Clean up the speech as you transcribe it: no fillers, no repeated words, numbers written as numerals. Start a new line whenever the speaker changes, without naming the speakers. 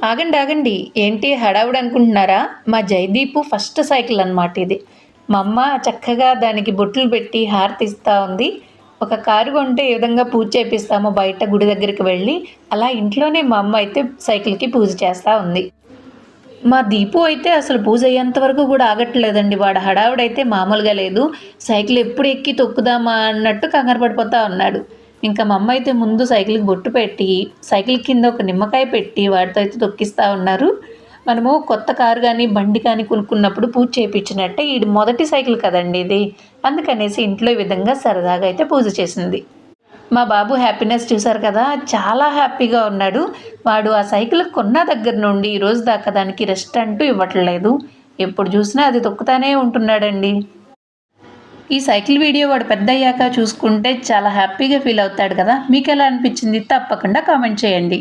ఆగండి ఆగండి ఏంటి హడావుడి అనుకుంటున్నారా? మా జయదీపు ఫస్ట్ సైకిల్ అనమాట ఇది. మా అమ్మ చక్కగా దానికి బొట్లు పెట్టి హారతిస్తా ఉంది. ఒక కారు కొంటే ఏ విధంగా పూజ చేపిస్తామో బయట గుడి దగ్గరికి వెళ్ళి, అలా ఇంట్లోనే మా అమ్మ అయితే సైకిల్‌కి పూజ చేస్తా ఉంది. మా దీపు అయితే అసలు పూజ అయ్యేంత వరకు కూడా ఆగట్లేదండి. వాడి హడావుడైతే మామూలుగా లేదు. సైకిల్ ఎప్పుడు ఎక్కి తొక్కుదామా అన్నట్టు కంగారు పడిపోతా ఉన్నాడు. ఇంకా మా అమ్మ అయితే ముందు సైకిల్‌కి బొట్టు పెట్టి, సైకిల్ కింద ఒక నిమ్మకాయ పెట్టి వాడితో అయితే తొక్కిస్తా ఉన్నారు. మనము కొత్త కారు గాని, బండి కానీ కొనుక్కున్నప్పుడు పూజ చేపించినట్టే ఈడి మొదటి సైకిల్ కదండీ ఇది. అందుకనేసి ఇంట్లో ఈ విధంగా సరదాగా అయితే పూజ చేసింది. మా బాబు హ్యాపీనెస్ చూసారు కదా! చాలా హ్యాపీగా ఉన్నాడు. వాడు ఆ సైకిల్ కొన్న దగ్గర నుండి ఈ రోజు దాకా దానికి రెస్ట్ అంటూ ఇవ్వట్లేదు. ఎప్పుడు చూసినా అది తొక్కుతానే ఉంటున్నాడండి. ఈ సైకిల్ వీడియో వాడు పెద్దయ్యాక చూసుకుంటే చాలా హ్యాపీగా ఫీల్ అవుతాడు కదా! మీకెలా అనిపించింది? తప్పకుండా కామెంట్ చేయండి.